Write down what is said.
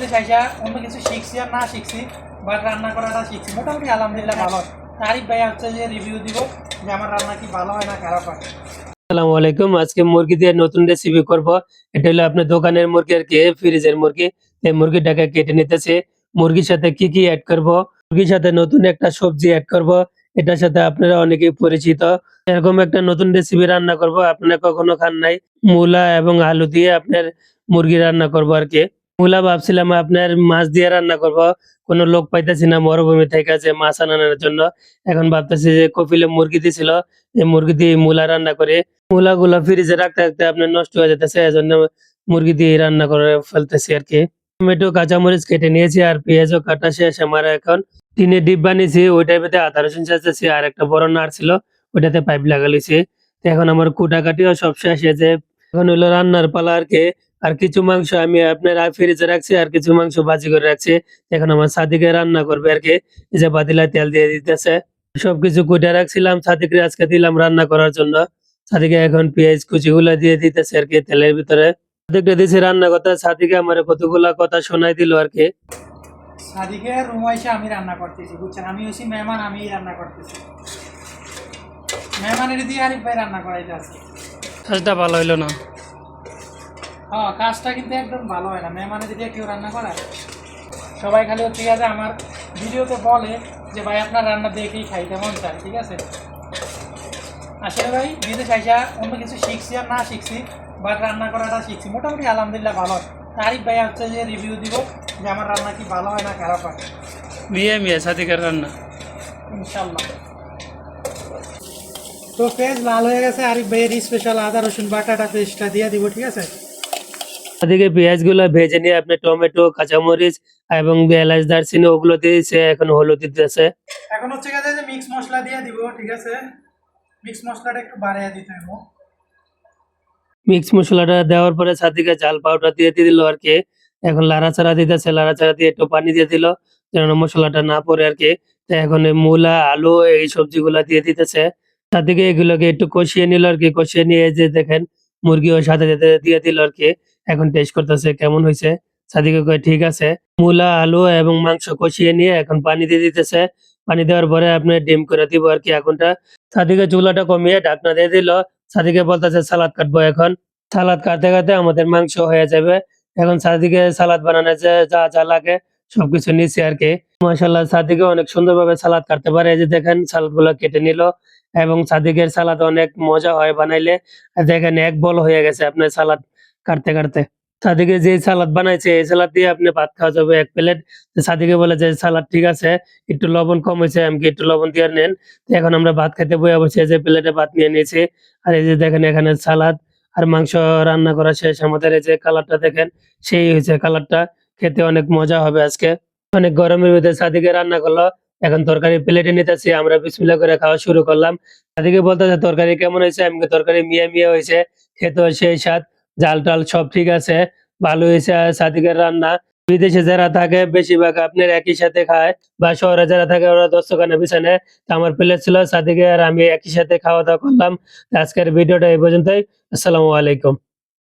বিদেশ আইসা অন্য কিছু শিখছি আর না শিখছি, বাট রান্না করাটা শিখছি মোটামুটি আলহামদুলিল্লাহ ভালো। আরিফ ভাই হচ্ছে যে রিভিউ দিব যে আমার রান্না কি ভালো হয় না খারাপ হয়। আসসালামু আলাইকুম। আজকে মুরগি দিয়ে নতুন রেসিপি করব। এটা হলো আপনার দোকানের মুরগি আর কি, ফ্রিজের মুরগি। এই মুরগিটাকে কেটে নিতেছি। মুরগির সাথে কি কি অ্যাড করব? মুরগির সাথে নতুন একটা সবজি অ্যাড করব। এটার সাথে আপনারা অনেকেই পরিচিত। এরকম একটা নতুন রেসিপি রান্না করব, আপনারা কখনো খান নাই। মূলা এবং আলু দিয়ে আপনার মুরগি রান্না করব আর কি। মূলা ভাবছিলাম আপনার মাছ দিয়ে রান্না করব। কোনো লোক পাইতেছি না মরুভূমি থেকে যে মাছ আনানোর জন্য। এখন ভাবতেছি যে কপিলে মুরগি দিছিল, এই মুরগি দিয়ে মূলা রান্না করে মূলাগুলো ফ্রিজে রাখতে রাখতে আপনার নষ্ট হয়ে যেতেছে, এজন্য মুরগি দিয়ে রান্না করে ফেলতেছি আর কি। টমেটো কাঁচামরিচ কেটে নিয়েছি আর পেঁয়াজও কাটা শেষ আমার। এখন টিনের ডিব্বা নিয়েছি, ওইটার ভিতরে আদা রসুন চেঁচেছি আর একটা বড় নার ছিল, ওইটাতে পাইপ লাগাইছি। তো এখন আমার কুটাকাটিও সব শেষ হয়েছে। এখন হলো রান্নার পালা আর কি। আর কিছু মাংস আমি আপনার ফ্রিজে রাখছি আর কিছু মাংস ভাজি করে রাখছি। এখন আমার সাদিকে রান্না করবে আর কি। এই যে পাতিলায় তেল দিয়ে দিতেছে। সবকিছু কুটে রাখছিলাম, সাদিকে আজকে দিলাম রান্না করার জন্য। সাদিকে এখন পেঁয়াজ কুচিগুলা দিয়ে দিতেছে আর কি তেলের ভিতরে। সাদিকে দিয়েছি রান্না কথা, সাদিকে আমার কতগুলা কথা শোনাই দিল আর কি। সাদিকে রুম আইসা আমি রান্না করতেছি, বুঝছেন, আমি হচ্ছি মেহমান, আমি রান্না করতেছি। মেহমানের দিয়ে আরিফ ভাই রান্না করাইতে আছে। কাজটা ভালো হইলো না। হ্যাঁ, কাজটা কিন্তু একদম ভালো হয় না, মেহমানের দিয়ে কেউ রান্না করায়। সবাই খালি ঠিক আছে আমার ভিডিওতে বলে যে ভাই আপনার রান্না দেখেই খাইতে মন চায়, ঠিক আছে। আসলে ভাই বিদেশ আইসা অন্য কিছু শিখছি আর না শিখছি, বাট রান্না করাটা শিখছি মোটামুটি আলহামদুলিল্লাহ ভালো। আরিফ ভাই হচ্ছে যে রিভিউ দিব যে আমার রান্না কি ভালো হয় না খারাপ হয়। মিয়া সাদিকের রান্না ইনশাল্লাহ। তো পেঁয়াজ লাল হয়ে গেছে, আরিফ ভাইয়ের স্পেশাল আদা রসুন বাটাটা পেস্টটা দিয়ে দিব, ঠিক আছে। সাদিকে পেঁয়াজগুলো ভেজে নিয়ে আপনি টমেটো কাঁচামরিচ এবং এলাচ দারচিনি ওগুলো দিয়েছে, এখন হলুদ দিতেছে। এখন হচ্ছে গেছে যে মিক্স মশলা দিয়ে দিব, ঠিক আছে। মিক্স মশলাটা একটু বাড়িয়ে দিতে হবে। মিক্স মশলাটা দেওয়ার পরে সাদিকে চাল পাউডার দিয়ে দিল আর কি। এখন লাড়াচাড়া দিতেছে, লাড়াচাড়া দিয়ে একটু পানি দিয়ে দিল যেন মশলাটা না পড়ে আর কি। তো এখন এই মূলা আলু এই সবজিগুলা দিয়ে দিতেছে। সাদিকে এগুলোকে একটু কষিয়ে নিল আর কি। কষিয়ে নিয়ে যে দেখেন মুরগিও সাথে সাথে দিয়ে দিল আর কি। এখন টেস্ট করতেছে কেমন হয়েছে। সাদিকে কয় ঠিক আছে। মূলা আলু এবং মাংস কষিয়ে নিয়ে এখন পানি দিয়ে দিতেছে। পানি দেওয়ার পরে আপনি ডিম করে দিব আর কি আগুনটা। সাদিকে চুলাটা কমিয়ে ঢাকনা দিয়ে দিল। সাদিকে বলতেছে সালাদ কাটবো এখন। সালাদ কাটতে কাটতে আমাদের মাংস হয়ে যাবে। এখন সাদিকে সালাদ বানানো যা যা যা লাগে সবকিছু নিচ্ছে আর কি। মাশাআল্লাহ, সাদিকে অনেক সুন্দরভাবে সালাদ কাটতে পারে। এই যে দেখেন সালাদ গুলো কেটে নিল এবং সাদিকের সালাদ অনেক মজা হয় বানাইলে। আর দেখেন এক বল হয়ে গেছে আপনার সালাদ কাটতে কাটতে। সাদিকে যে সালাদ বানাইছে এই সালাদ দিয়ে আপনি ভাত খাওয়া যাবে 1 প্লেট। সাদিকে বলে যে সালাদ ঠিক আছে, একটু লবণ কম হয়েছে, আমাকে একটু লবণ দিয়ে নেন। তো এখন আমরা ভাত খেতে বসে বসে যে প্লেটে ভাত নিয়ে নিয়েছি। আর এই যে দেখেন এখানে সালাদ আর মাংস রান্না করা শেষ আমাদের। এই যে কালারটা দেখেন, সেই হয়েছে কালারটা। খেতে অনেক মজা হবে আজকে। অনেক গরমের ভিতরে সাদিকে রান্না করলো। এখন তরকারি প্লেটে নিতেছি, আমরা বিসমিল্লাহ করে খাওয়া শুরু করলাম। সাদিকে বলতেছে তরকারি কেমন হয়েছে, আমাকে তরকারি মিয়া মিয়া হয়েছে, খেতে সেই স্বাদ, জাল টাল সব ঠিক আছে, ভালো হয়েছে সাদিকের রান্না। বিদেশে যারা থাকে বেশিরভাগ আপনার একই সাথে খায়, বা শহরে যারা থাকে ওরা দস্তখানে বিছানে। তো আমার প্লেট ছিল, সাদিকে আর আমি একই সাথে খাওয়া দাওয়া করলাম। আজকের ভিডিওটা এই পর্যন্তই। আসসালামু আলাইকুম।